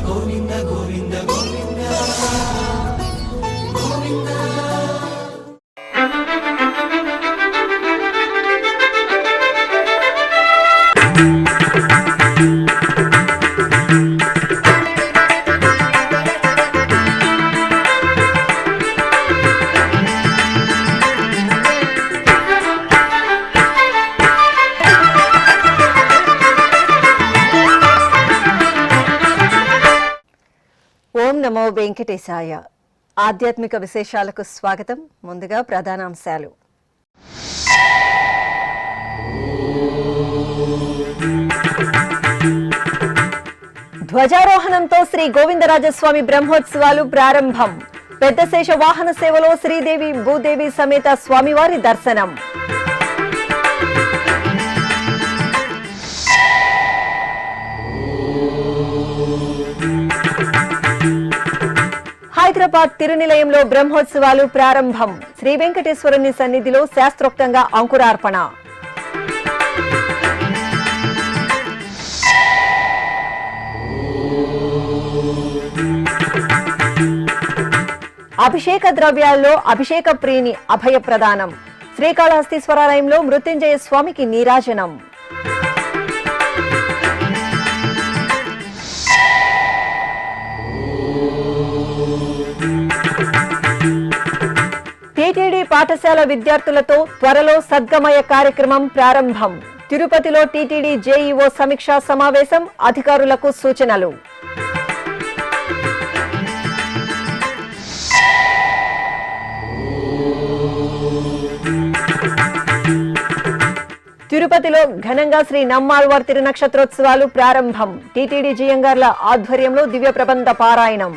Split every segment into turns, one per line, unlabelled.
గోవింద గోవింద గోవింద గోవింద.
ఓం నమో వెంకటేశాయ. ఆధ్యాత్మిక విశేషాలకు స్వాగతం. ముందుగా ప్రధానాంశాలు. ధ్వజారోహణంతో శ్రీ గోవిందరాజస్వామి బ్రహ్మోత్సవాలు ప్రారంభం. పెద్ద శేష వాహన సేవలో శ్రీదేవి భూదేవి సమేత స్వామివారి దర్శనం. హైదరాబాద్ తిరునిలయంలో బ్రహ్మోత్సవాలు ప్రారంభం. శ్రీ వెంకటేశ్వరుని సన్నిధిలో శాస్త్రోక్తంగా అంకురార్పణ. అభిషేక ద్రవ్యాల్లో అభిషేక ప్రియుని అభయ ప్రదానం. శ్రీకాళహస్తీశ్వరాలయంలో మృత్యుంజయ స్వామికి నీరాజనం. టీటీడీ పాఠశాల విద్యార్థులతో త్వరలో సద్గమయ కార్యక్రమం ప్రారంభం. తిరుపతిలో టీటీడీ జేఈఓ సమీక్షా సమావేశం. అధికారులకు సూచనలు. తిరుపతిలో ఘనంగా శ్రీ నమ్మాళ్వార్ తిరునక్షత్రోత్సవాలు ప్రారంభం. టీటీడీ జియంగార్ల ఆధ్వర్యంలో దివ్య ప్రబంధ పారాయణం.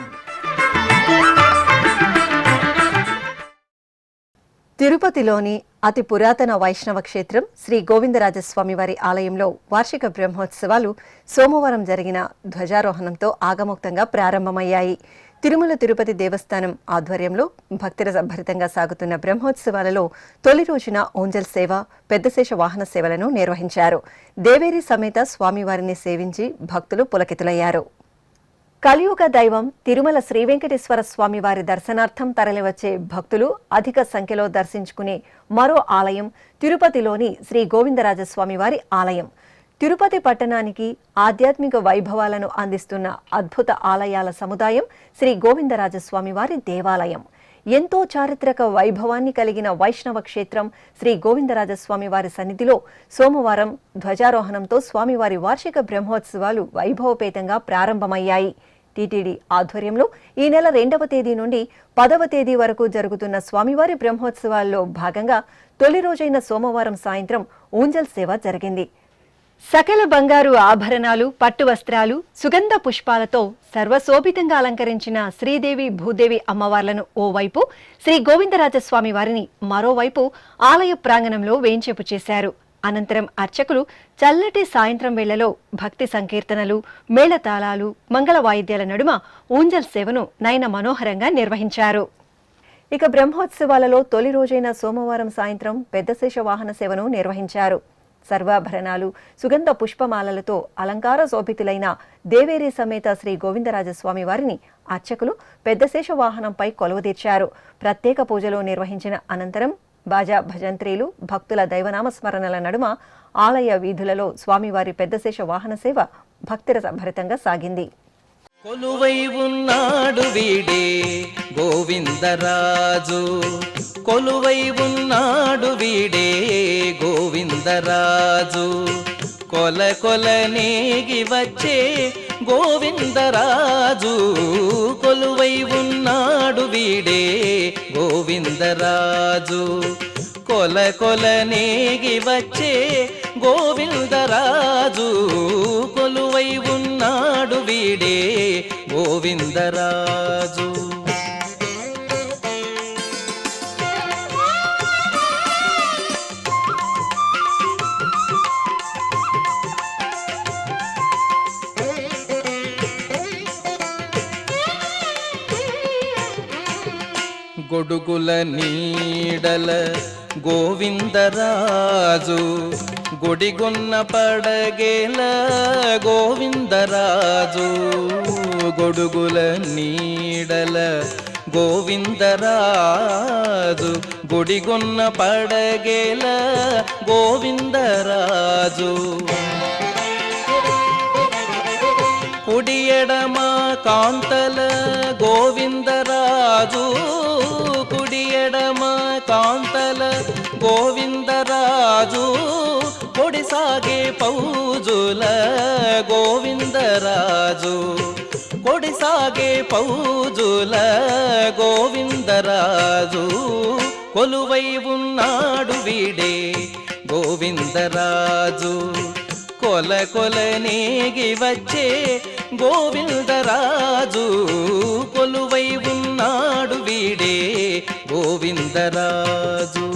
తిరుపతిలోని అతి పురాతన వైష్ణవ క్షేత్రం శ్రీ గోవిందరాజస్వామి వారి ఆలయంలో వార్షిక బ్రహ్మోత్సవాలు సోమవారం జరిగిన ధ్వజారోహణంతో ఆగమోక్తంగా ప్రారంభమయ్యాయి. తిరుమల తిరుపతి దేవస్థానం ఆధ్వర్యంలో భక్తిరసభరితంగా సాగుతున్న బ్రహ్మోత్సవాలలో తొలి రోజున ఓంజల్ సేవ, పెద్దశేష వాహన సేవలను నిర్వహించారు. దేవేరి సమేత స్వామివారిని సేవించి భక్తులు పులకితులయ్యారు. కలియుగ దైవం తిరుమల శ్రీ వెంకటేశ్వర స్వామి వారి దర్శనార్థం తరలివచ్చే భక్తులు అధిక సంఖ్యలో దర్శించుకునే మరో ఆలయం తిరుపతిలోని శ్రీ గోవిందరాజస్వామి వారి ఆలయం. తిరుపతి పట్టణానికి ఆధ్యాత్మిక వైభవాలను అందిస్తున్న అద్భుత ఆలయాల సముదాయం శ్రీ గోవిందరాజస్వామి వారి దేవాలయం. ఎంతో చారిత్రక వైభవాన్ని కలిగిన వైష్ణవ క్షేత్రం శ్రీ గోవిందరాజస్వామి వారి సన్నిధిలో సోమవారం ధ్వజారోహణంతో స్వామివారి వార్షిక బ్రహ్మోత్సవాలు వైభవపేతంగా ప్రారంభమయ్యాయి. టీటీడీ ఆధ్వర్యంలో ఈ నెల 2వ తేదీ నుండి 10వ తేదీ వరకు జరుగుతున్న స్వామివారి బ్రహ్మోత్సవాల్లో భాగంగా తొలి రోజైన సోమవారం సాయంత్రం ఊంజల్ సేవ జరిగింది. సకల బంగారు ఆభరణాలు, పట్టు వస్త్రాలు, సుగంధ పుష్పాలతో సర్వశోభితంగా అలంకరించిన శ్రీదేవి భూదేవి అమ్మవార్లను ఓవైపు, శ్రీ గోవిందరాజస్వామి వారిని మరోవైపు ఆలయ ప్రాంగణంలో వేంచేపు చేశారు. అనంతరం అర్చకులు చల్లటి సాయంత్రం వేళలో భక్తి సంకీర్తనలు, మేళతాళాలు, మంగళ వాయిద్యాల నడుమ ఊంజల్ సేవను నయన మనోహరంగా నిర్వహించారు. ఇక బ్రహ్మోత్సవాలలో తొలి రోజైన సోమవారం సాయంత్రం పెద్దశేష వాహన సేవను నిర్వహించారు. సర్వాభరణాలు, సుగంధ పుష్పమాలలతో అలంకార శోభితులైన దేవేరి సమేత శ్రీ గోవిందరాజస్వామి వారిని అర్చకులు పెద్దశేష వాహనంపై కొలువుదీర్చారు. ప్రత్యేక పూజలు నిర్వహించిన అనంతరం బాజా భజంత్రీలు, భక్తుల దైవనామస్మరణల నడుమ ఆలయ వీధులలో స్వామివారి పెద్దశేష వాహన సేవ భక్తిరసభరితంగా సాగింది.
కొలువై ఉన్నాడు వీడే గోవిందరాజు, కొలువై ఉన్నాడు వీడే గోవిందరాజు, కొల కొల నేగి వచ్చే గోవిందరాజు, కొలువై ఉన్నాడు వీడే గోవిందరాజు, కొల కొల నేగి వచ్చే గోవిందరాజు, కొలువై ఉన్నాడు వీడే గోవిందరాజు. గొడుగుల నీడల గోవిందరాజు గుడిగున్న పడగేల గోవిందరాజు గొడుగుల నీడల గోవిందరాజు గుడిగున్న పడగేల గోవిందరాజు కుడి ఎడమ కాంతల గోవిందరాజు కుడి ఎడమ కాంతల గోవిందరాజు కొడిసాగే పౌజుల గోవిందరాజు కొడిసాగే పౌజుల గోవిందరాజు కొలువై ఉన్నాడు వీడే గోవిందరాజు కొల కొల నేగి వచ్చే గోవిందరాజు కొలువై ఉన్నాడు వీడే గోవిందరాజు.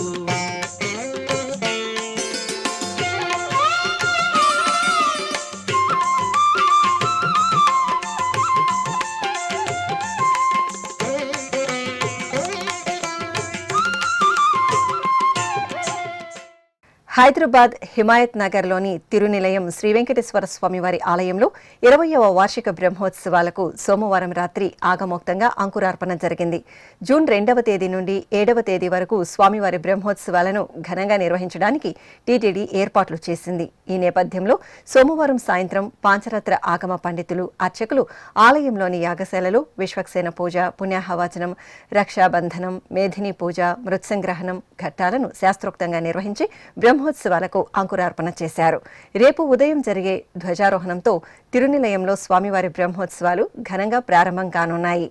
హైదరాబాద్ హిమాయత్ నగర్లోని తిరునిలయం శ్రీ వెంకటేశ్వర స్వామివారి ఆలయంలో 20వ వార్షిక బ్రహ్మోత్సవాలకు సోమవారం రాత్రి ఆగమోక్తంగా అంకురార్పణ జరిగింది. జూన్ 2వ తేదీ నుండి 7వ తేదీ వరకు స్వామివారి బ్రహ్మోత్సవాలను ఘనంగా నిర్వహించడానికి టీటీడీ ఏర్పాట్లు చేసింది. ఈ నేపథ్యంలో సోమవారం సాయంత్రం పాంచరాత్ర ఆగమ పండితులు, అర్చకులు ఆలయంలోని యాగశాలలో విశ్వక్సేన పూజ, పుణ్యాహవాచనం, రక్షాబంధనం, మేధిని పూజ, మృత్సంగ్రహణం ఘట్టాలను శాస్త్రోక్తంగా నిర్వహించి బ్రహ్మోత్సవాలకు అంకురార్పణ చేశారు. రేపు ఉదయం జరిగే ధ్వజారోహణంతో తిరునిలయంలో స్వామివారి బ్రహ్మోత్సవాలు ఘనంగా ప్రారంభం కానున్నాయి.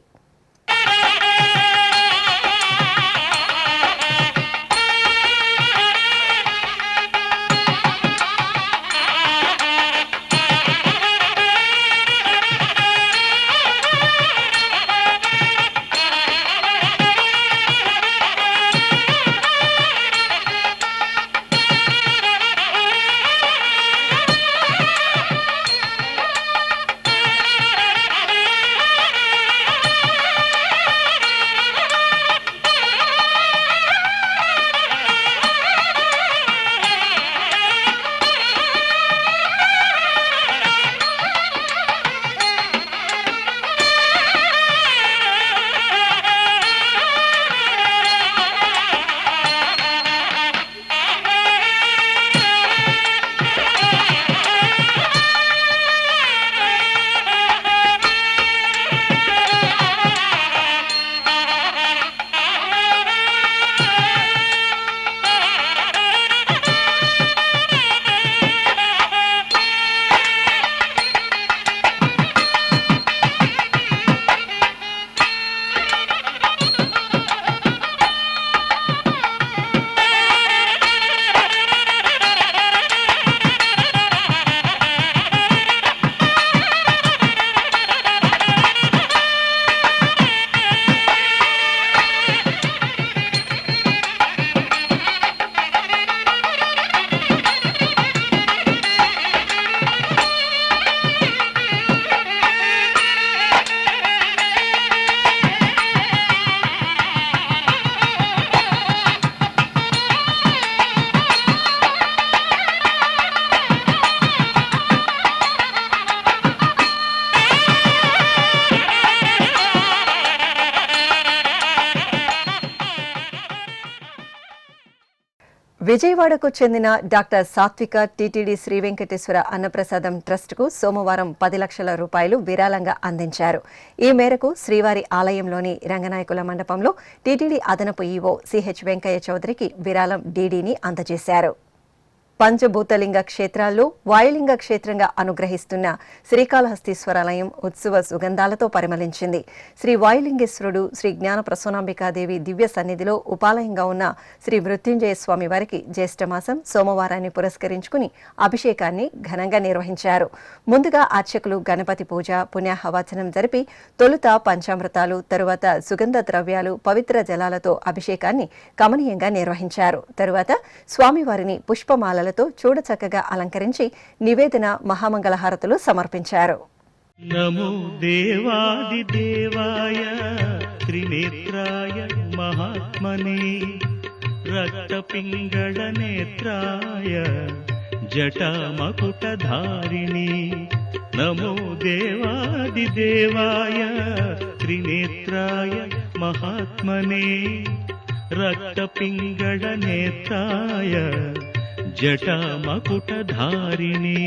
విజయవాడకు చెందిన డాక్టర్ సాత్విక టీటీడీ శ్రీ వెంకటేశ్వర అన్నప్రసాదం ట్రస్టుకు సోమవారం 10 లక్షల రూపాయలు విరాళంగా అందించారు. ఈ మేరకు శ్రీవారి ఆలయంలోని రంగనాయకుల మండపంలో టీటీడీ అదనపు ఈవో సిహెచ్ వెంకయ్య చౌదరికి విరాళం డీడీని అందజేశారు. పంచభూతలింగ క్షేత్రాల్లో వాయులింగ క్షేత్రంగా అనుగ్రహిస్తున్న శ్రీకాళహస్తీశ్వరాలయం ఉత్సవ సుగంధాలతో పరిమళించింది. శ్రీ వాయులింగేశ్వరుడు శ్రీ జ్ఞాన ప్రసూనాంబికాదేవి దివ్య సన్నిధిలో ఉపాలయంగా ఉన్న శ్రీ మృత్యుంజయ స్వామి వారికి జ్యేష్ఠమాసం సోమవారాన్ని పురస్కరించుకుని అభిషేకాన్ని ఘనంగా నిర్వహించారు. ముందుగా అర్చకులు గణపతి పూజ, పుణ్యాహవాచనం జరిపి తొలుత పంచామృతాలు, తరువాత సుగంధ ద్రవ్యాలు, పవిత్ర జలాలతో అభిషేకాన్ని కమనీయంగా నిర్వహించారు. తరువాత స్వామివారిని పుష్పమాలలతో చూడచక్కగా అలంకరించి నివేదన, మహామంగళహారతులు సమర్పించారు.
నమో దేవాది దేవాయ త్రినేత్రాయ మహాత్మనే రక్తపింగళనేత్రాయ జటామకుటధారిణి నమో దేవాదిదేవాయ త్రినేత్రాయ మహాత్మనే రక్తపింగళనేత్రాయ జటామకుటధారిణి.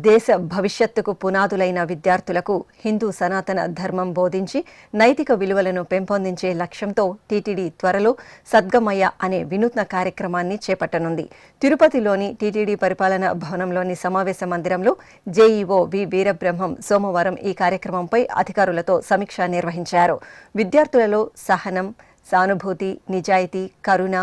దేశ భవిష్యత్తుకు పునాదులైన విద్యార్థులకు హిందూ సనాతన ధర్మం బోధించి నైతిక విలువలను పెంపొందించే లక్ష్యంతో టీటీడీ త్వరలో సద్గమయ్య అనే వినూత్న కార్యక్రమాన్ని చేపట్టనుంది. తిరుపతిలోని టీటీడీ పరిపాలనా భవనంలోని సమావేశ మందిరంలో జేఈఓ వి వీరబ్రహ్మం సోమవారం ఈ కార్యక్రమంపై అధికారులతో సమీక్ష నిర్వహించారు. విద్యార్థులలో సహనం, సానుభూతి, నిజాయితీ, కరుణ,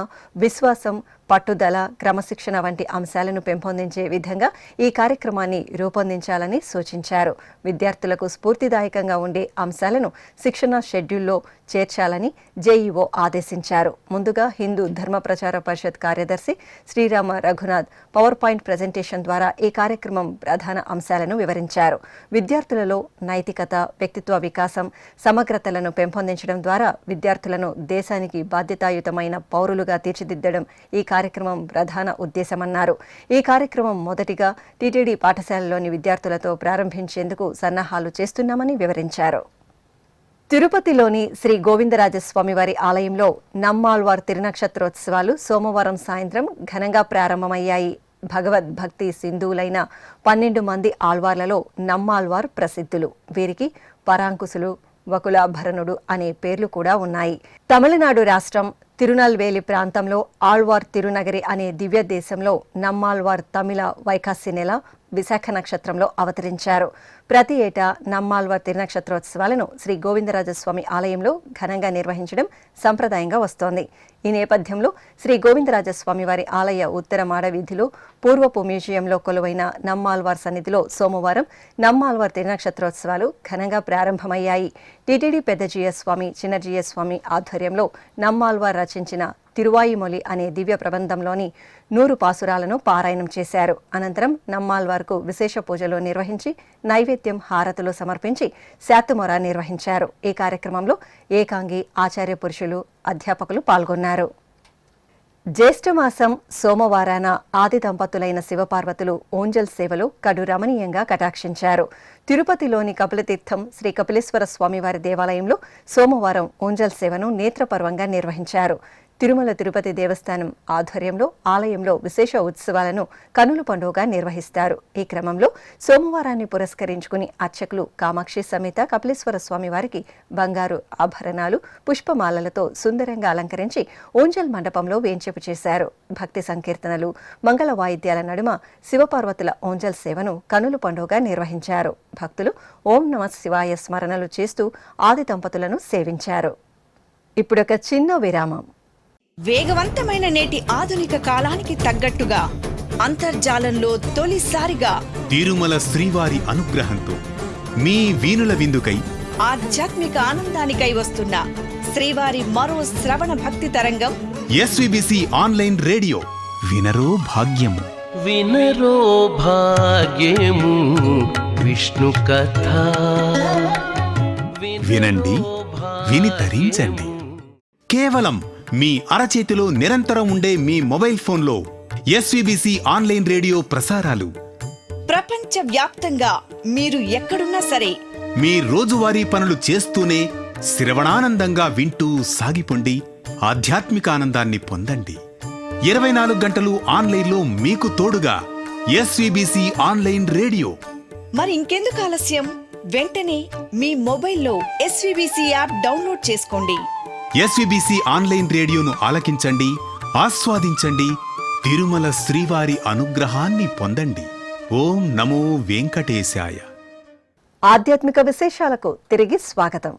విశ్వాసం, పట్టుదల, క్రమశిక్షణ వంటి అంశాలను పెంపొందించే విధంగా ఈ కార్యక్రమాన్ని రూపొందించాలని సూచించారు. విద్యార్థులకు స్ఫూర్తిదాయకంగా ఉండే అంశాలను శిక్షణ షెడ్యూల్లో చేర్చాలని జేఈఓ ఆదేశించారు. ముందుగా హిందూ ధర్మ ప్రచార పరిషత్ కార్యదర్శి Srirama Raghunath power point presentation ద్వారా ఈ కార్యక్రమం ప్రధాన అంశాలను వివరించారు. విద్యార్థులలో నైతికత, వ్యక్తిత్వ వికాసం, సమగ్రతలను పెంపొందించడం ద్వారా విద్యార్థులను దేశానికి బాధ్యతాయుతమైన పౌరులుగా తీర్చిదిద్దడం ఈ కార్యక్రమం ప్రధాన ఉద్దేశమన్నారు. ఈ కార్యక్రమం మొదటిగా టీటీడీ పాఠశాలలోని విద్యార్థులతో ప్రారంభించేందుకు సన్నాహాలు చేస్తున్నామని వివరించారు. తిరుపతిలోని శ్రీ గోవిందరాజస్వామివారి ఆలయంలో నమ్మాళ్వార్ తిరునక్షత్రోత్సవాలు సోమవారం సాయంత్రం ఘనంగా ప్రారంభమయ్యాయి. భగవద్భక్తి సింధువులైన 12 మంది ఆళ్వార్లలో నమ్మాళ్వార్ ప్రసిద్ధులు. వీరికి పరాంకుశులు, వకులాభరణుడు అనే పేర్లు కూడా ఉన్నాయి. తమిళనాడు రాష్ట్రం తిరునల్వేలి ప్రాంతంలో ఆళ్వార్ తిరునగరి అనే దివ్య దేశంలో నమ్మాళ్వార్ తమిళ వైకాసి నెల విశాఖ నక్షత్రంలో అవతరించారు. ప్రతి ఏటా నమ్మాళ్వార్ తిరునక్షత్రోత్సవాలను శ్రీ గోవిందరాజస్వామి ఆలయంలో ఘనంగా నిర్వహించడం సంప్రదాయంగా వస్తోంది. ఈ నేపథ్యంలో శ్రీ గోవిందరాజస్వామి వారి ఆలయ ఉత్తర మాడ వీధిలో పూర్వపు మ్యూజియంలో కొలువైన నమ్మాళ్వార్ సన్నిధిలో సోమవారం నమ్మాళ్వార్ తిరునక్షత్రోత్సవాలు ఘనంగా ప్రారంభమయ్యాయి. టీటీడీ పెద్ద జీయస్వామి, చిన్న జీయస్వామి ఆధ్వర్యంలో నమ్మాళ్వార్ రచించిన తిరువాయిమొలి అనే దివ్య ప్రబంధంలోని 100 పాసురాలను పారాయణం చేశారు. అనంతరం నమ్మాళ్వార్కు విశేష పూజలు నిర్వహించి నైవేద్యం, హారతులు సమర్పించి శాతుమొర నిర్వహించారు. ఈ కార్యక్రమంలో ఏకాంగి, ఆచార్య పురుషులు, అధ్యాపకులు పాల్గొన్నారు. జ్యేష్ఠమాసం సోమవారాన ఆది దంపతులైన శివపార్వతులు ఓంజల్ సేవలు కడు రమణీయంగా కటాక్షించారు. తిరుపతిలోని కపిలతీర్థం శ్రీ కపిలేశ్వర స్వామివారి దేవాలయంలో సోమవారం ఓంజల్ సేవను నేత్రపర్వంగా నిర్వహించారు. తిరుమల తిరుపతి దేవస్థానం ఆధ్వర్యంలో ఆలయంలో విశేష ఉత్సవాలను కనుల పండుగగా నిర్వహిస్తారు. ఈ క్రమంలో సోమవారాన్ని పురస్కరించుకుని అర్చకులు కామాక్షి సమేత కపిలేశ్వర స్వామి వారికి బంగారు ఆభరణాలు, పుష్పమాలలతో సుందరంగా అలంకరించి ఓంజల్ మండపంలో వేంచేపు చేశారు. భక్తి సంకీర్తనలు, మంగళ వాయిద్యాల నడుమ శివపార్వతుల ఓంజల్ సేవను కనుల పండుగగా నిర్వహించారు. భక్తులు ఓం నమః శివాయ స్మరణలు చేస్తూ ఆది దంపతులను సేవించారు. ఇప్పుడొక చిన్న విరామం.
వేగవంతమైన నేటి ఆధునిక కాలానికి తగ్గట్టుగా అంతర్జాలంలో తొలిసారిగా
తిరుమల శ్రీవారి అనుగ్రహంతో మీ వీణుల విందుకై
ఆధ్యాత్మిక ఆనందానికై వస్తున్న శ్రీవారి మరో శ్రవణ భక్తి తరంగం
ఎస్వీబీసీ ఆన్లైన్ రేడియో. వినరో భాగ్యము,
వినరో భాగ్యము విష్ణు కథ.
వినండి, విని తరించండి. కేవలం మీ అరచేతిలో నిరంతరం ఉండే మీ మొబైల్ ఫోన్లో ఎస్వీబీసీ ఆన్లైన్ రేడియో ప్రసారాలు
ప్రపంచ వ్యాప్తంగా మీరు ఎక్కడున్నా సరే
మీ రోజువారీ పనులు చేస్తూనే శ్రవణానందంగా వింటూ సాగిపోండి. ఆధ్యాత్మిక ఆనందాన్ని పొందండి. 24 గంటలు ఆన్లైన్లో మీకు తోడుగా ఎస్వీబీసీ ఆన్లైన్ రేడియో.
మరి ఇంకెందుకు ఆలస్యం? వెంటనే మీ మొబైల్లో ఎస్వీబీసీ యాప్ డౌన్లోడ్ చేసుకోండి.
ఎస్వీబీసీ ఆన్లైన్ రేడియోను ఆలకించండి, ఆస్వాదించండి. తిరుమల శ్రీవారి అనుగ్రహాన్ని పొందండి. ఓం నమో వెంకటేశాయ.
ఆధ్యాత్మిక విశేషాలకు తిరిగి స్వాగతం.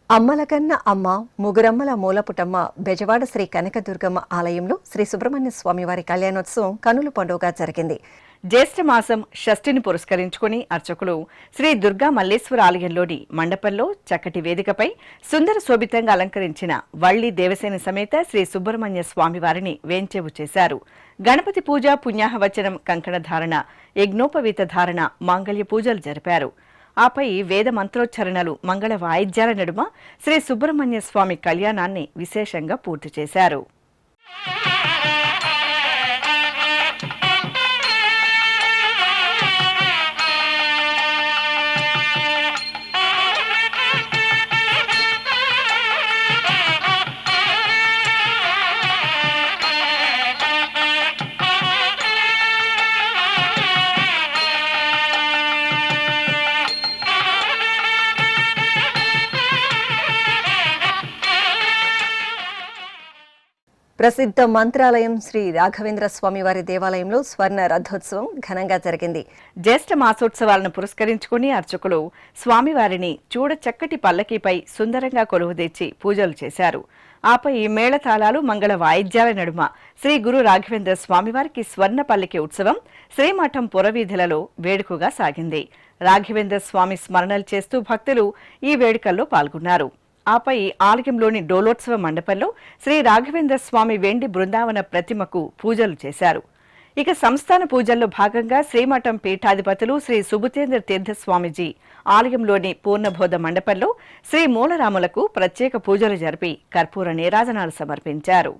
అమ్మలకన్న అమ్మ, ముగురమ్మల మూలపుటమ్మ బెజవాడ శ్రీ కనకదుర్గమ్మ ఆలయంలో శ్రీ సుబ్రహ్మణ్య స్వామివారి కళ్యాణోత్సవం కనుల పండుగగా జరిగింది.
జ్యేష్ఠ మాసం షష్ఠిని పురస్కరించుకుని అర్చకులు శ్రీ దుర్గా మల్లేశ్వర ఆలయంలోని మండపంలో చక్కటి వేదికపై సుందర శోభితంగా అలంకరించిన వల్లి దేవసేన సమేత శ్రీ సుబ్రహ్మణ్య స్వామి వారిని వేంచేవు చేశారు. గణపతి పూజ, పుణ్యాహవచనం, కంకణ ధారణ, యజ్ఞోపవీత ధారణ, మాంగళ్య పూజలు జరిపారు. ఆపై వేద మంత్రోచ్చరణలు, మంగళ వాయిద్యాల నడుమ శ్రీ సుబ్రహ్మణ్య స్వామి కళ్యాణాన్ని విశేషంగా పూర్తి చేశారు.
ప్రసిద్ధ మంత్రాలయం శ్రీ రాఘవేంద్ర స్వామి వారి దేవాలయంలో స్వర్ణ రథోత్సవం ఘనంగా జరిగింది.
జ్యేష్ఠ మాసోత్సవాలను పురస్కరించుకుని అర్చకులు స్వామివారిని చూడ చక్కటి పల్లకీపై సుందరంగా కొలువుదీర్చి పూజలు చేశారు. ఆపై మేళతాళాలు, మంగళ వాయిద్యాల నడుమ శ్రీ గురు రాఘవేంద్ర స్వామివారికి స్వర్ణ పల్లకి ఉత్సవం శ్రీమఠం పురవీధులలో వేడుకగా సాగింది. రాఘవేంద్ర స్వామి స్మరణలు చేస్తూ భక్తులు ఈ వేడుకల్లో పాల్గొన్నారు. ఆపై ఆలయంలోని డోలోత్సవ మండపంలో శ్రీ రాఘవేంద్ర స్వామి వెండి బృందావన ప్రతిమకు పూజలు చేశారు. ఇక సంస్థాన పూజల్లో భాగంగా శ్రీమఠం పీఠాధిపతులు శ్రీ సుబుతేంద్ర తీర్థ స్వామిజీ ఆలయంలోని పూర్ణబోధ మండపంలో శ్రీ మూలరాములకు ప్రత్యేక పూజలు జరిపి కర్పూర నీరాజనాలు సమర్పించారు.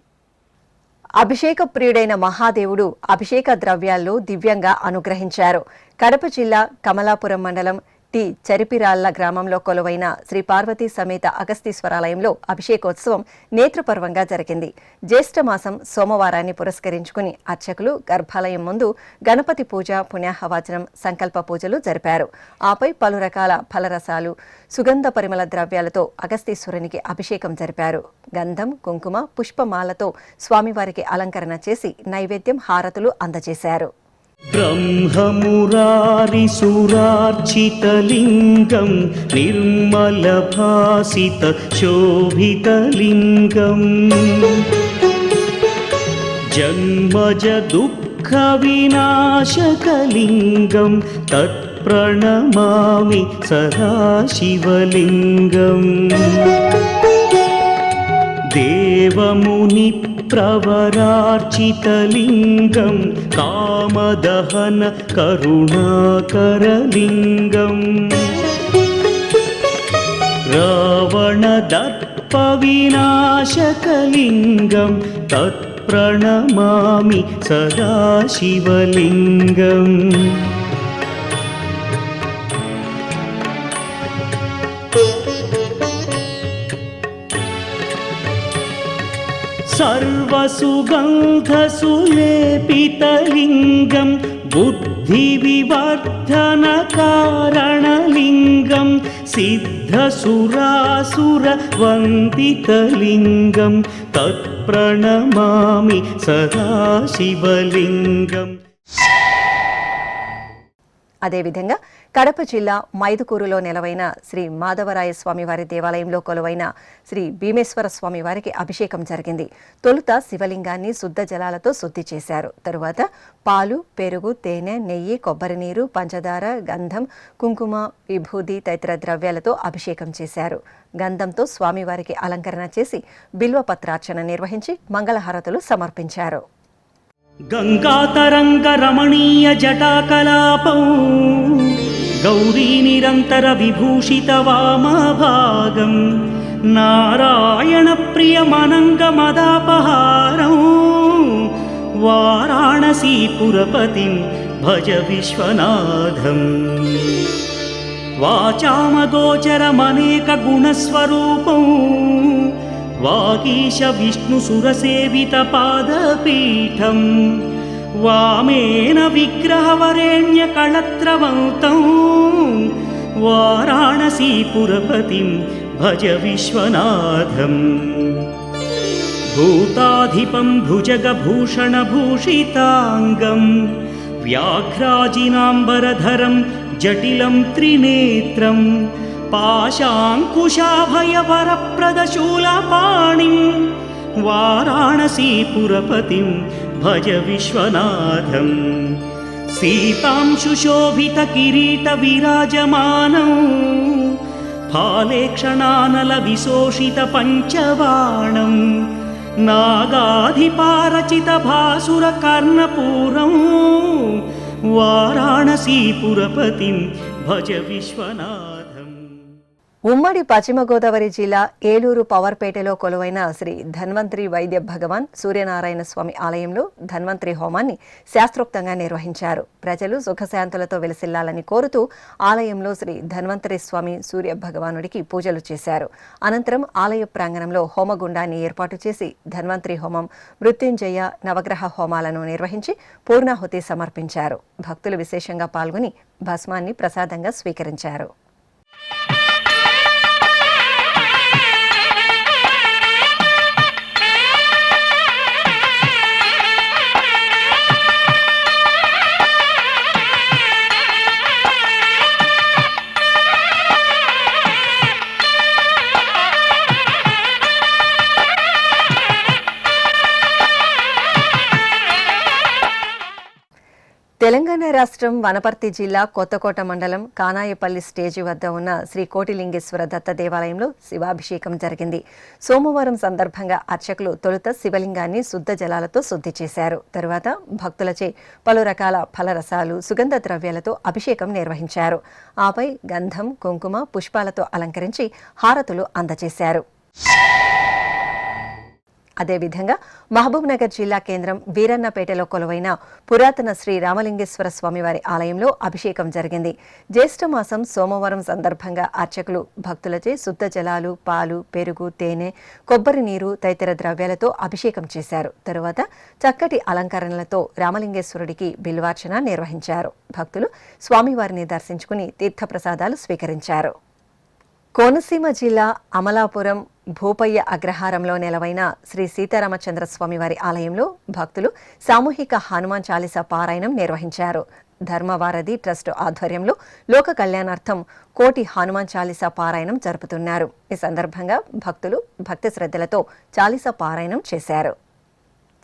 అభిషేక ప్రియుడైన మహాదేవుడు అభిషేక ద్రవ్యాల్లో దివ్యంగా అనుగ్రహించారు. కడప జిల్లా కమలాపురం మండలం టి చరిపిరాళ్ల గ్రామంలో కొలువైన శ్రీ పార్వతీ సమేత అగస్తీశ్వరాలయంలో అభిషేకోత్సవం నేత్రపర్వంగా జరిగింది. జ్యేష్ఠ మాసం సోమవారాన్ని పురస్కరించుకుని అర్చకులు గర్భాలయం ముందు గణపతి పూజ, పుణ్యాహవాచనం, సంకల్ప పూజలు జరిపారు. ఆపై పలు రకాల ఫలరసాలు, సుగంధ పరిమళ ద్రవ్యాలతో అగస్తీశ్వరునికి అభిషేకం జరిపారు. గంధం, కుంకుమ, పుష్పమాలతో స్వామివారికి అలంకరణ చేసి నైవేద్యం, హారతులు అందజేశారు.
బ్రహ్మమురారిసురార్చితలింగం నిర్మలభాసిత శోభితలింగం జన్మజ దుఃఖ వినాశకలింగం తత్ప్రణమామి సదాశివలింగం దేవముని ప్రవరార్చితలింగం కామదహన కరుణాకరలింగం రావణదర్ప వినాశకలింగం తత్ప్రణమామి సదాశివలింగం సర్వసుగంధసులేపితలింగం బుద్ధివివర్ధనకారణలింగం సిద్ధసురాసురవందితలింగం తత్ప్రణమామి సదాశివలింగం.
అదేవిధంగా కడప జిల్లా మైదుకూరులో నెలవైన శ్రీ మాధవరాయ స్వామివారి దేవాలయంలో కొలువైన శ్రీ భీమేశ్వర స్వామివారికి అభిషేకం జరిగింది. తొలుత శివలింగాన్ని శుద్ధ జలాలతో శుద్ధి చేశారు. తరువాత పాలు, పెరుగు, తేనె, నెయ్యి, కొబ్బరి నీరు, పంచదార, గంధం, కుంకుమ, విభూది తదితర ద్రవ్యాలతో అభిషేకం చేశారు. గంధంతో స్వామివారికి అలంకరణ చేసి బిల్వపత్రార్చన నిర్వహించి మంగళహారతులు సమర్పించారు.
గంగాతరంగ రమణీయ జటాకలాపం గౌరీ నిరంతర విభూషిత వామభాగం నారాయణ ప్రియమనంగ మదాపహారం వారాణసీపురపతిం భజ విశ్వనాథం వాచామగోచరమనేక గుణస్వరూపం వాగీశ విష్ణు సురసేవిత పాదపీఠం వామేన విగ్రహవరేణ్య కళత్రవంతం వారాణసీపురపతిం భజ విశ్వనాథం భూతాధిపం భుజగభూషణభూషితాంగం వ్యాఘ్రాజినాంబరధరం జటిలం త్రినేత్రం పాశాంకుశాభయవరప్రదశూలపాణిం వారాణసీపురపతిం భజ విశ్వనాథం सीतांशुशोभित किरीट विराजमानं फाले क्षणानल विशोषित पञ्चबाणं नागाधिपारचित भासुर कर्णपूरं वाराणसीपुरपतिं भज विश्वनाथम्।
ఉమ్మడి పశ్చిమ గోదావరి జిల్లా ఏలూరు పవర్పేటలో కొలువైన శ్రీ ధన్వంతరి వైద్య భగవాన్ సూర్యనారాయణ స్వామి ఆలయంలో ధన్వంతరి హోమాన్ని శాస్త్రోక్తంగా నిర్వహించారు. ప్రజలు సుఖశాంతులతో వెలసిల్లాలని కోరుతూ ఆలయంలో శ్రీ ధన్వంతరి స్వామి సూర్య భగవానుడికి పూజలు చేశారు. అనంతరం ఆలయ ప్రాంగణంలో హోమగుండాన్ని ఏర్పాటు చేసి ధన్వంతరి హోమం, మృత్యుంజయ, నవగ్రహ హోమాలను నిర్వహించి పూర్ణాహుతి సమర్పించారు. భక్తులు విశేషంగా పాల్గొని భస్మాన్ని ప్రసాదంగా స్వీకరించారు. తెలంగాణ రాష్ట్రం వనపర్తి జిల్లా కొత్తకోట మండలం కానాయపల్లి స్టేజి వద్ద ఉన్న శ్రీ కోటిలింగేశ్వర దత్త దేవాలయంలో శివాభిషేకం జరిగింది. సోమవారం సందర్భంగా అర్చకులు తొలుత శివలింగాన్ని శుద్ధ జలాలతో శుద్ధి చేశారు. తరువాత భక్తులచే పలు రకాల ఫలరసాలు, సుగంధ ద్రవ్యాలతో అభిషేకం నిర్వహించారు. ఆపై గంధం, కుంకుమ, పుష్పాలతో అలంకరించి హారతులు అందజేశారు. అదేవిధంగా మహబూబ్నగర్ జిల్లా కేంద్రం వీరన్నపేటలో కొలువైన పురాతన శ్రీ రామలింగేశ్వర స్వామివారి ఆలయంలో అభిషేకం జరిగింది. జ్యేష్ఠమాసం సోమవారం సందర్భంగా అర్చకులు భక్తులచే శుద్ధ జలాలు, పాలు, పెరుగు, తేనె, కొబ్బరి నీరు తదితర ద్రవ్యాలతో అభిషేకం చేశారు. తరువాత చక్కటి అలంకరణలతో రామలింగేశ్వరుడికి బిల్వార్చన నిర్వహించారు. భక్తులు స్వామివారిని దర్శించుకుని తీర్థప్రసాదాలు స్వీకరించారు. కోనసీమ జిల్లా అమలాపురం భూపయ్య అగ్రహారంలో నెలవైన శ్రీ సీతారామచంద్ర స్వామివారి ఆలయంలో భక్తులు సామూహిక హనుమాన్ చాలీసా పారాయణం నిర్వహించారు. ధర్మవారధి ట్రస్ట్ ఆధ్వర్యంలో లోక కళ్యాణార్థం కోటి హనుమాన్ చాలీసా పారాయణం జరుపుతున్నారు. ఈ సందర్భంగా భక్తులు భక్తి శ్రద్ధలతో చాలీసా పారాయణం చేశారు.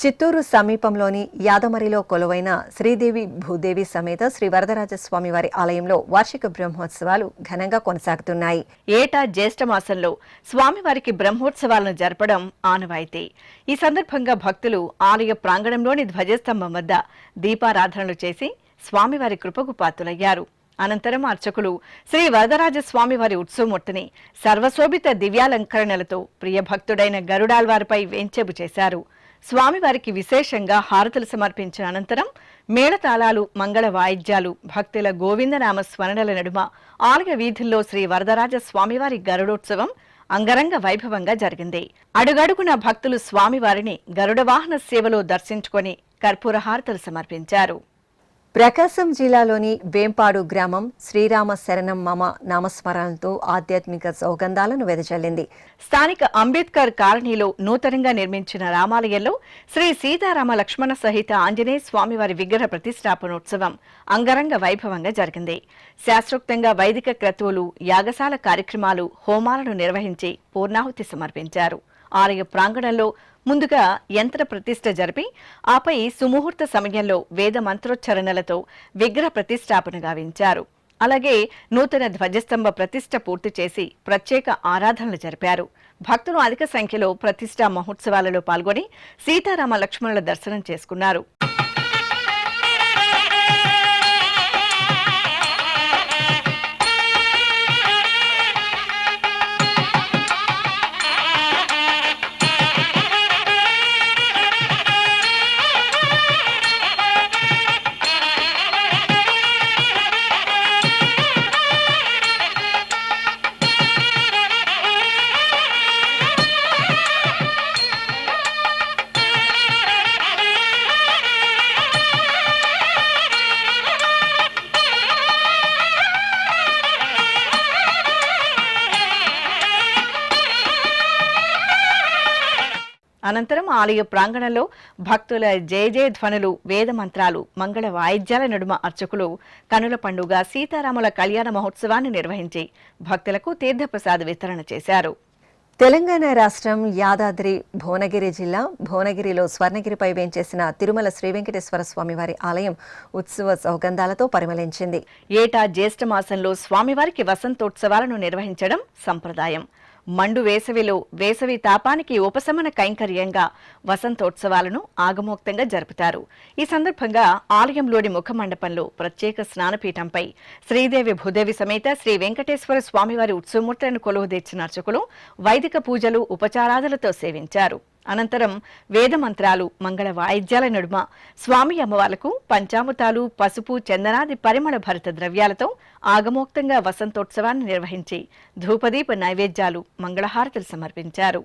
చిత్తూరు సమీపంలోని యాదమరిలో కొలువైన శ్రీదేవి భూదేవి సమేత శ్రీ వరదరాజస్వామి వారి ఆలయంలో వార్షిక బ్రహ్మోత్సవాలు ఘనంగా కొనసాగుతున్నాయి.
ఏటా జ్యేష్ఠమాసంలో స్వామివారికి బ్రహ్మోత్సవాలను జరపడం ఆనవాయితీ. ఈ సందర్భంగా భక్తులు ఆలయ ప్రాంగణంలోని ధ్వజస్తంభం వద్ద దీపారాధనలు చేసి స్వామివారి కృపకు పాత్రులయ్యారు. అనంతరం అర్చకులు శ్రీ వరదరాజస్వామివారి ఉత్సవమూర్తిని సర్వశోభిత దివ్యాలంకరణలతో ప్రియభక్తుడైన గరుడాల్వారిపై వేంచేపు చేశారు. స్వామివారికి విశేషంగా హారతులు సమర్పించిన అనంతరం మేళతాళాలు, మంగళ వాయిద్యాలు, భక్తుల గోవిందనామ స్మరణల నడుమ ఆలయ వీధుల్లో శ్రీ వరదరాజ స్వామివారి గరుడోత్సవం అంగరంగ వైభవంగా జరిగింది. అడుగడుగున భక్తులు స్వామివారిని గరుడ వాహన సేవలో దర్శించుకొని కర్పూర హారతులు సమర్పించారు.
ప్రకాశం జిల్లాలోని వేంపాడు గ్రామం శ్రీరామ శరణం మమ నామస్మరణలతో ఆధ్యాత్మిక సౌగంధాలను వెదజల్లింది.
స్థానిక అంబేద్కర్ కాలనీలో నూతనంగా నిర్మించిన రామాలయంలో శ్రీ సీతారామ లక్ష్మణ సహిత ఆంజనేయ స్వామివారి విగ్రహ ప్రతిష్టాపనోత్సవం అంగరంగ వైభవంగా జరిగింది. శాస్త్రోక్తంగా వైదిక క్రతువులు, యాగశాల కార్యక్రమాలు, హోమాలను నిర్వహించి పూర్ణాహుతి సమర్పించారు. ఆలయ ప్రాంగణంలో ముందుగా యంత్ర ప్రతిష్ఠ జరిపి ఆపై సుముహూర్త సమయంలో వేద మంత్రోచ్చరణలతో విగ్రహ ప్రతిష్టాపన గావించారు. అలాగే నూతన ధ్వజస్తంభ ప్రతిష్ఠ పూర్తి చేసి ప్రత్యేక ఆరాధనలు జరిపారు. భక్తులు అధిక సంఖ్యలో ప్రతిష్ఠా మహోత్సవాలలో పాల్గొని సీతారామ లక్ష్మణుల దర్శనం చేసుకున్నారు. అనంతరం ఆలయ ప్రాంగణంలో భక్తుల జయ జయ ధ్వనులు, వేద మంత్రాలు, మంగళ వాయిద్యాల నడుమ అర్చకులు కనుల పండుగ సీతారాముల కళ్యాణ మహోత్సవాన్ని నిర్వహించి భక్తులకు తీర్థప్రసాద వితరణ చేశారు.
తెలంగాణ రాష్ట్రం యాదాద్రి భువనగిరి జిల్లా భువనగిరిలో స్వర్ణగిరిపై వేంచేసిన తిరుమల శ్రీ వెంకటేశ్వర స్వామివారి ఆలయం ఉత్సవ సౌగంధాలతో పరిమళించింది.
ఏటా జ్యేష్ఠ మాసంలో స్వామివారికి వసంతోత్సవాలను నిర్వహించడం సంప్రదాయం. మండు వేసవిలో వేసవి తాపానికి ఉపశమన కైంకర్యంగా వసంతోత్సవాలను ఆగమోక్తంగా జరుపుతారు. ఈ సందర్భంగా ఆలయంలోని ముఖమండపంలో ప్రత్యేక స్నానపీఠంపై శ్రీదేవి భూదేవి సమేత శ్రీ వెంకటేశ్వర స్వామివారి ఉత్సవమూర్తులను కొలువుదీర్చిన అర్చకులు వైదిక పూజలు ఉపచారాదులతో సేవించారు. అనంతరం వేదమంత్రాలు మంగళ వాయిద్యాల నడుమ స్వామి అమ్మవార్లకు పంచామృతాలు పసుపు చందనాది పరిమళ భరిత ద్రవ్యాలతో ఆగమోక్తంగా వసంతోత్సవాన్ని నిర్వహించి ధూపదీప నైవేద్యాలు మంగళహారతులు సమర్పించారు.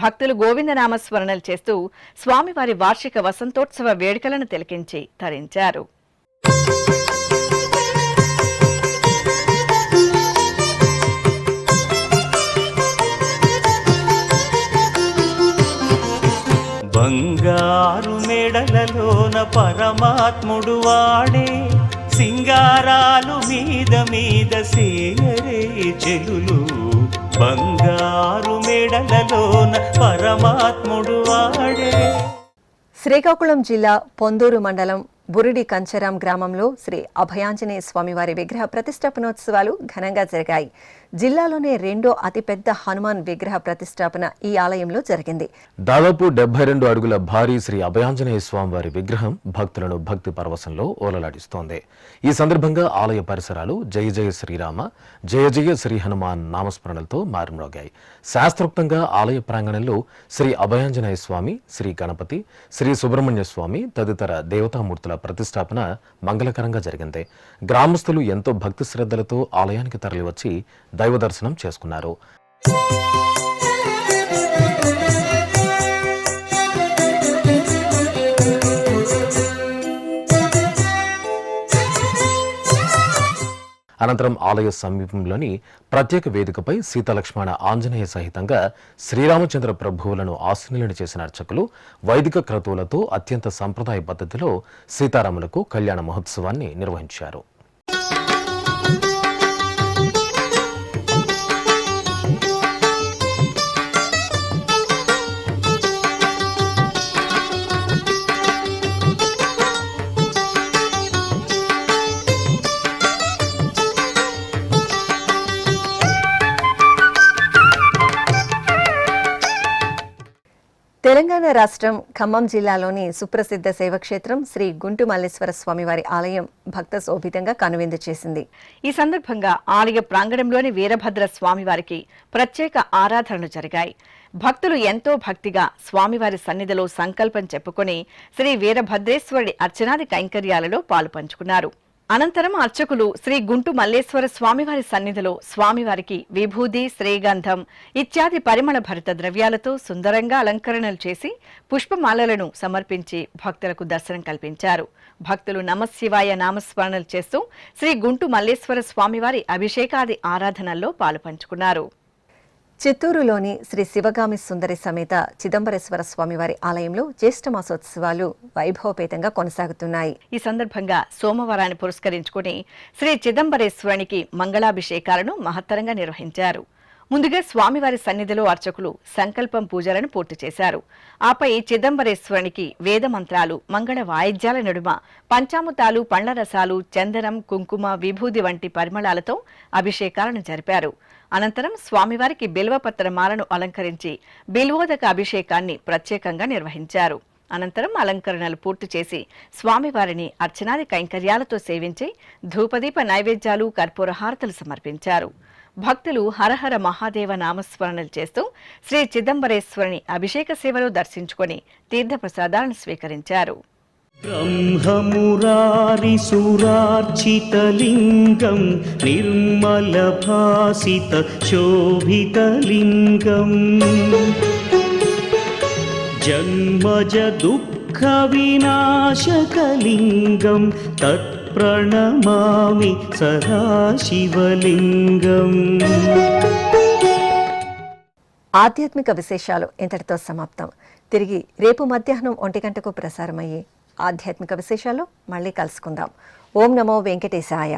భక్తులు గోవిందనామస్మరణలు చేస్తూ స్వామివారి వార్షిక వసంతోత్సవ వేడుకలను తిలకించి తరించారు.
బంగారు మెడలలోన పరమాత్ముడు వాడే సింగారాలు మీద మీద సేయరే చెలులు. బంగారు మెడలలోన పరమాత్ముడు వాడే.
శ్రీకాకుళం జిల్లా పొందూరు మండలం బురిడి కంచరాం గ్రామంలో శ్రీ అభయాంజనేయ స్వామివారి విగ్రహ ప్రతిష్టాపనోత్సవాలు ఘనంగా జరిగాయి. జిల్లాలోనే రెండో అతిపెద్ద హనుమాన్ విగ్రహ ప్రతిష్టాపన ఈ ఆలయంలో జరిగింది.
దాదాపు 72 అడుగుల భారీ శ్రీ అభయాంజనేయ స్వామివారి విగ్రహం భక్తులను భక్తి పరవశంలో ఓలలాడిస్తోంది. ఈ సందర్భంగా ఆలయ పరిసరాలు జయ జయ శ్రీరామ జయ జయ శ్రీ హనుమాన్ నామస్మరణలతో మారుమ్రోగాయి. శాస్త్రోక్తంగా ఆలయ ప్రాంగణంలో శ్రీ అభయాంజనేయ స్వామి, శ్రీ గణపతి, శ్రీ సుబ్రహ్మణ్య స్వామి తదితర దేవతామూర్తుల ప్రతిష్టాపన మంగళకరంగా జరిగింది. గ్రామస్తులు ఎంతో భక్తి శ్రద్ధలతో ఆలయానికి తరలివచ్చి దైవ దర్శనం చేసుకున్నారు. అనంతరం ఆలయ సమీపంలోని ప్రత్యేక వేదికపై సీతాలక్ష్మణ ఆంజనేయ సహితంగా శ్రీరామచంద్ర ప్రభువులను ఆశీనులను చేసిన అర్చకులు వైదిక క్రతువులతో అత్యంత సంప్రదాయ పద్ధతిలో సీతారాములకు కళ్యాణ మహోత్సవాన్ని నిర్వహించారు.
తెలంగాణ రాష్ట్రం ఖమ్మం జిల్లాలోని సుప్రసిద్ధ శైవక్షేత్రం శ్రీ గుంటు మల్లేశ్వర స్వామివారి ఆలయం భక్త శోభితంగా కనువిందు చేసింది.
ఈ సందర్భంగా ఆలయ ప్రాంగణంలోని వీరభద్ర స్వామివారికి ప్రత్యేక ఆరాధనలు జరిగాయి. భక్తులు ఎంతో భక్తిగా స్వామివారి సన్నిధిలో సంకల్పం చెప్పుకొని శ్రీ వీరభద్రేశ్వరుడి అర్చనాది కైంకర్యాలలో పాలు పంచుకున్నారు. అనంతరం అర్చకులు శ్రీ గుంటు మల్లేశ్వర స్వామివారి సన్నిధిలో స్వామివారికి విభూది, శ్రీగంధం ఇత్యాది పరిమళ భరిత ద్రవ్యాలతో సుందరంగా అలంకరణలు చేసి పుష్పమాలలను సమర్పించి భక్తులకు దర్శనం కల్పించారు. భక్తులు నమశివాయ నామస్మరణలు చేస్తూ శ్రీ గుంటు మల్లేశ్వర స్వామివారి అభిషేకాది ఆరాధనల్లో పాలు పంచుకున్నారు.
చిత్తూరులోని శ్రీ శివగామి సుందరి సమేత చిదంబరేశ్వర స్వామివారి ఆలయంలో జ్యేష్ఠ మాసోత్సవాలు వైభవపేతంగా కొనసాగుతున్నాయి.
ఈ సందర్భంగా సోమవారాన్ని పురస్కరించుకుని శ్రీ చిదంబరేశ్వరునికి మంగళాభిషేకాలను మహత్తరంగా నిర్వహించారు. ముందుగా స్వామివారి సన్నిధిలో అర్చకులు సంకల్పం పూజలను పూర్తి చేశారు. ఆపై చిదంబరేశ్వరునికి వేదమంత్రాలు, మంగళ వాయిద్యాల నడుమ పంచామృతాలు, పండ్ల రసాలు, చందనం, కుంకుమ, విభూది వంటి పరిమళాలతో అభిషేకాలను జరిపారు. అనంతరం స్వామివారికి బిల్వపత్ర మాలను అలంకరించి బిల్వోదక అభిషేకాన్ని ప్రత్యేకంగా నిర్వహించారు. అనంతరం అలంకరణలు పూర్తి చేసి స్వామివారిని అర్చనాది కైంకర్యాలతో సేవించి ధూపదీప నైవేద్యాలు, కర్పూర హారతులు సమర్పించారు. భక్తులు హరహర మహాదేవ నామస్మరణలు చేస్తూ శ్రీ చిదంబరేశ్వరుని అభిషేక సేవలో దర్శించుకొని తీర్థప్రసాదాలను స్వీకరించారు.
బ్రహ్మమురారి సురార్చితలింగం నిర్మలభాసిత శోభితలింగం జన్మజ దుఃఖ వినాశకలింగం తత్ప్రణమామి సదాశివలింగం.
ఆధ్యాత్మిక విశేషాలు ఇంతటితో సమాప్తం. తిరిగి రేపు మధ్యాహ్నం 1 గంటకు ప్రసారమయ్యే ఆధ్యాత్మిక విశేషాలు మళ్ళీ కలుసుకుందాం. ఓం నమో వెంకటేశాయ.